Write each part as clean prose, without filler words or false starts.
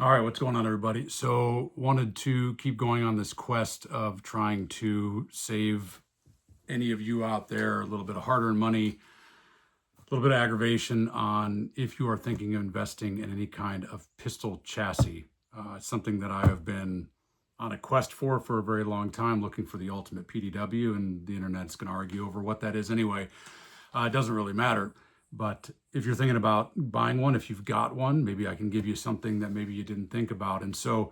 All right, what's going on, everybody? So, wanted to keep going on this quest of trying to save any of you out there a little bit of hard-earned money, a little bit of aggravation on if you are thinking of investing in any kind of pistol chassis. It's something that I have been on a quest for a very long time, looking for the ultimate PDW, and the internet's going to argue over what that is anyway. It doesn't really matter. But if you're thinking about buying one, if you've got one, maybe I can give you something that maybe you didn't think about. And so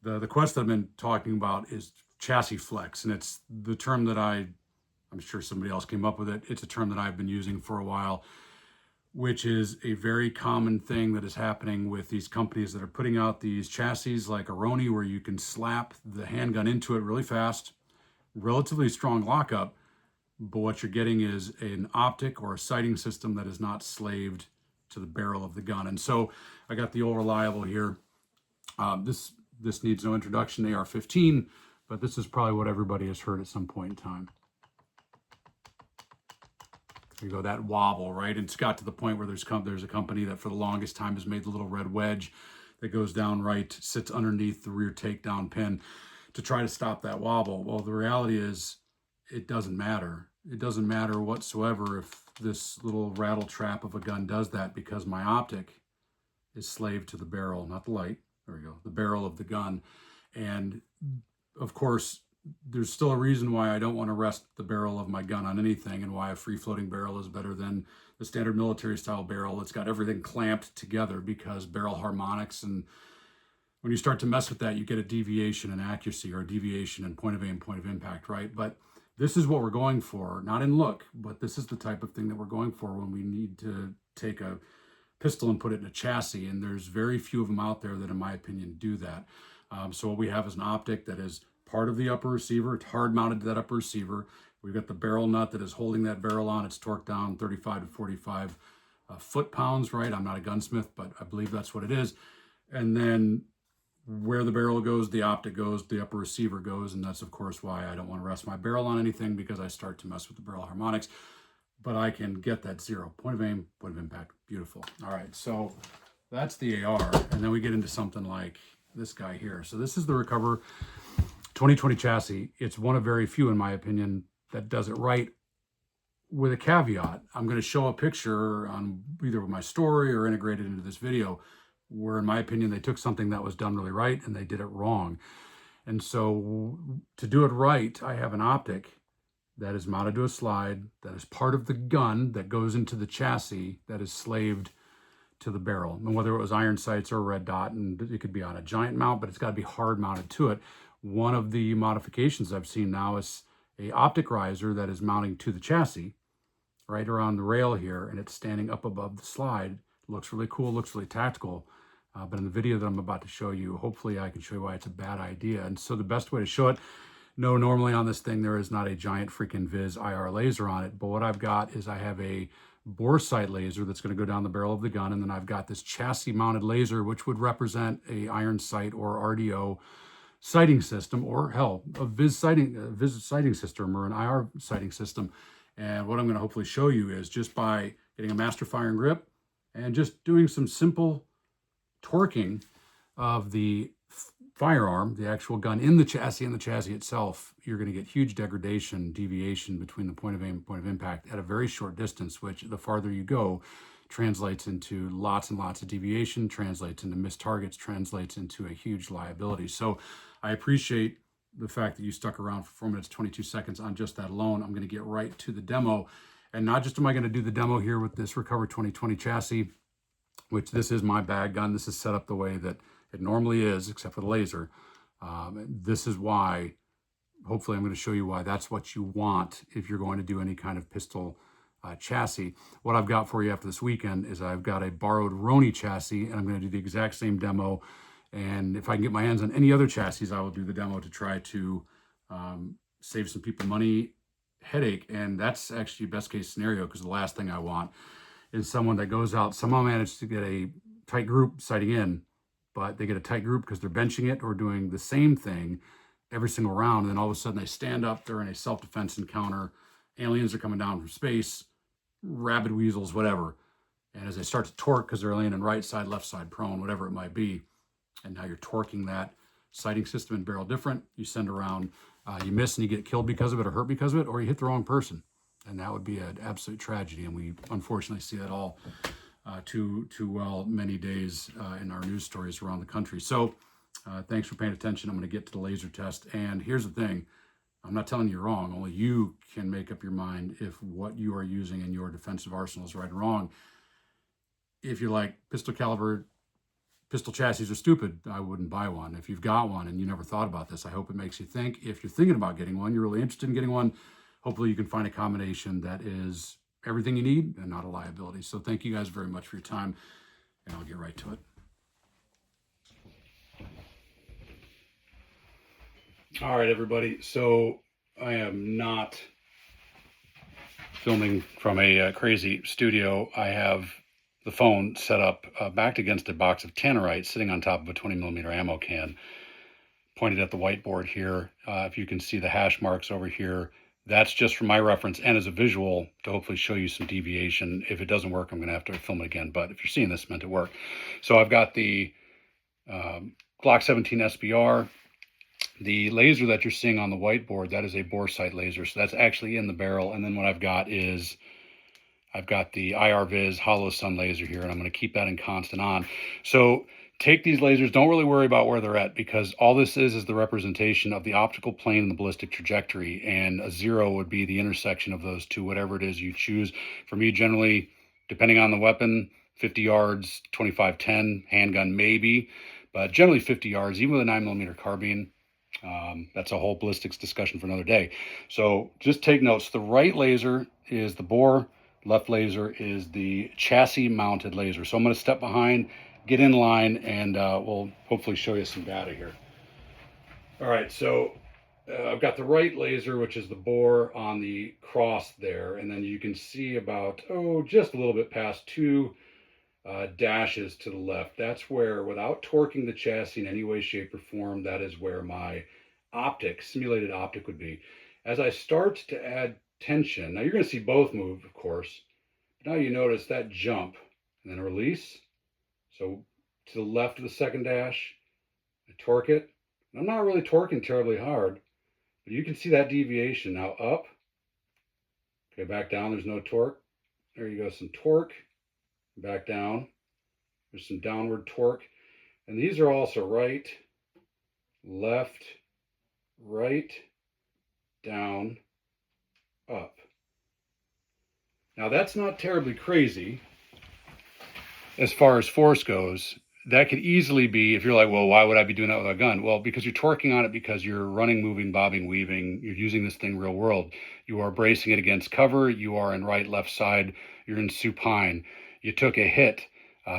the quest that I've been talking about is chassis flex. And it's the term that I'm sure somebody else came up with it. It's a term that I've been using for a while, which is a very common thing that is happening with these companies that are putting out these chassis like a Roni, where you can slap the handgun into it really fast, relatively strong lockup, but what you're getting is an optic or a sighting system that is not slaved to the barrel of the gun. And so I got the old reliable here. This needs no introduction, AR-15, but this is probably what everybody has heard at some point in time. There you go, that wobble, right? And it's got to the point where there's a company that for the longest time has made the little red wedge that goes down right, sits underneath the rear takedown pin to try to stop that wobble. Well, the reality is it doesn't matter. It doesn't matter whatsoever if this little rattle trap of a gun does that, because my optic is slaved to the barrel, not the light. There we go, the barrel of the gun. And of course, there's still a reason why I don't want to rest the barrel of my gun on anything, and why a free floating barrel is better than the standard military style barrel. It's got everything clamped together, because barrel harmonics, and when you start to mess with that, you get a deviation in accuracy, or a deviation in point of aim, point of impact, right? But this is what we're going for, not in look, but this is the type of thing that we're going for when we need to take a pistol and put it in a chassis. And there's very few of them out there that, in my opinion, do that. So what we have is an optic that is part of the upper receiver. It's hard mounted to that upper receiver. We've got the barrel nut that is holding that barrel on. It's torqued down 35 to 45 foot-pounds, right? I'm not a gunsmith, but I believe that's what it is. And then where the barrel goes, the optic goes, the upper receiver goes, and that's of course why I don't want to rest my barrel on anything, because I start to mess with the barrel harmonics. But I can get that zero. Point of aim, point of impact. Beautiful. All right, so that's the AR, and then we get into something like this guy here. So this is the Recover 2020 chassis. It's one of very few, in my opinion, that does it right. With a caveat, I'm going to show a picture on either my story or integrated into this video, where, in my opinion, they took something that was done really right and they did it wrong. And so to do it right, I have an optic that is mounted to a slide, that is part of the gun that goes into the chassis, that is slaved to the barrel. And whether it was iron sights or a red dot, and it could be on a giant mount, but it's got to be hard mounted to it. One of the modifications I've seen now is a optic riser that is mounting to the chassis right around the rail here, and it's standing up above the slide. It looks really cool, looks really tactical. But in the video that I'm about to show you, hopefully I can show you why it's a bad idea. And so the best way to show it, no, normally on this thing, there is not a giant freaking Viz IR laser on it. But what I've got is I have a bore sight laser that's going to go down the barrel of the gun. And then I've got this chassis mounted laser, which would represent a iron sight or RDO sighting system, or hell, a Viz sighting system, or an IR sighting system. And what I'm going to hopefully show you is, just by getting a master firing grip and just doing some simple torquing of the firearm, the actual gun in the chassis and the chassis itself, you're going to get huge deviation between the point of aim and point of impact at a very short distance, which the farther you go translates into lots and lots of deviation, translates into missed targets, translates into a huge liability. So I appreciate the fact that you stuck around for 4 minutes, 22 seconds on just that alone. I'm going to get right to the demo. And not just am I going to do the demo here with this Recover 2020 chassis, which this is my bag gun. This is set up the way that it normally is, except for the laser. This is why, hopefully I'm going to show you why that's what you want if you're going to do any kind of pistol chassis. What I've got for you after this weekend is I've got a borrowed Roni chassis, and I'm going to do the exact same demo. And if I can get my hands on any other chassis, I will do the demo to try to save some people money, headache. And that's actually best case scenario, because the last thing I want is someone that goes out, somehow managed to get a tight group sighting in, but they get a tight group because they're benching it or doing the same thing every single round. And then all of a sudden they stand up, they're in a self-defense encounter. Aliens are coming down from space, rabid weasels, whatever. And as they start to torque, because they're laying in right side, left side, prone, whatever it might be, and now you're torquing that sighting system and barrel different. You send around, you miss and you get killed because of it or hurt because of it, or you hit the wrong person. And that would be an absolute tragedy. And we unfortunately see that all too well many days in our news stories around the country. So thanks for paying attention. I'm going to get to the laser test. And here's the thing. I'm not telling you you're wrong. Only you can make up your mind if what you are using in your defensive arsenal is right or wrong. If you're like, pistol chassis are stupid, I wouldn't buy one. If you've got one and you never thought about this, I hope it makes you think. If you're thinking about getting one, you're really interested in getting one, hopefully you can find a combination that is everything you need and not a liability. So thank you guys very much for your time, and I'll get right to it. All right, everybody. So I am not filming from a crazy studio. I have the phone set up backed against a box of tannerite sitting on top of a 20mm ammo can, pointed at the whiteboard here. If you can see the hash marks over here, that's just for my reference and as a visual to hopefully show you some deviation. If it doesn't work, I'm going to have to film it again. But if you're seeing this, meant to work. So I've got the Glock 17 SBR. The laser that you're seeing on the whiteboard, that is a bore sight laser. So that's actually in the barrel. And then what I've got is I've got the IR-Vis hollow sun laser here, and I'm going to keep that in constant on. So take these lasers, don't really worry about where they're at, because all this is the representation of the optical plane and the ballistic trajectory, and a 0 would be the intersection of those two, whatever it is you choose. For me, generally, depending on the weapon, 50 yards, 25-10, handgun maybe, but generally 50 yards, even with a 9mm carbine. That's a whole ballistics discussion for another day. So just take notes. The right laser is the bore, left laser is the chassis mounted laser. So I'm going to step behind, get in line, and we'll hopefully show you some data here. All right, so I've got the right laser, which is the bore, on the cross there, and then you can see about, just a little bit past 2 dashes to the left. That's where, without torquing the chassis in any way, shape, or form, that is where my simulated optic would be. As I start to add tension, now you're going to see both move, of course, but now you notice that jump and then a release. So to the left of the second dash, I torque it. And I'm not really torquing terribly hard, but you can see that deviation. Now up, okay, back down, there's no torque. There you go, some torque. Back down, there's some downward torque. And these are also right, left, right, down, up. Now that's not terribly crazy as far as force goes. That could easily be, if you're like, well, why would I be doing that with a gun? Well, because you're torquing on it, because you're running, moving, bobbing, weaving. You're using this thing real world. You are bracing it against cover. You are in right, left side. You're in supine. You took a hit.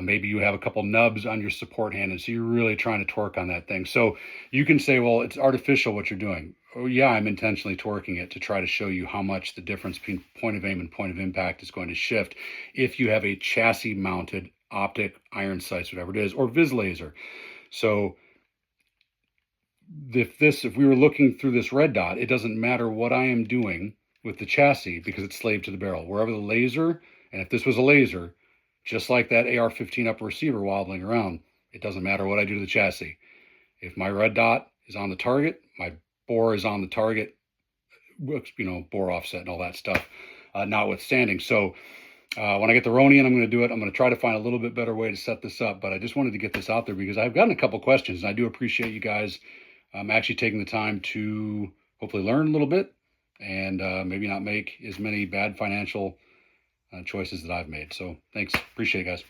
Maybe you have a couple nubs on your support hand, and so you're really trying to torque on that thing. So you can say, well, it's artificial what you're doing. Oh yeah, I'm intentionally torquing it to try to show you how much the difference between point of aim and point of impact is going to shift if you have a chassis mounted optic, iron sights, whatever it is, or vis laser. So if we were looking through this red dot, it doesn't matter what I am doing with the chassis because it's slave to the barrel. Wherever the laser, and if this was a laser, just like that AR-15 upper receiver wobbling around, it doesn't matter what I do to the chassis. If my red dot is on the target, my bore is on the target, bore offset and all that stuff, notwithstanding. So when I get the Ronian, I'm going to do it. I'm going to try to find a little bit better way to set this up, but I just wanted to get this out there because I've gotten a couple questions, and I do appreciate you guys actually taking the time to hopefully learn a little bit and maybe not make as many bad financial choices that I've made. So thanks. Appreciate it, guys.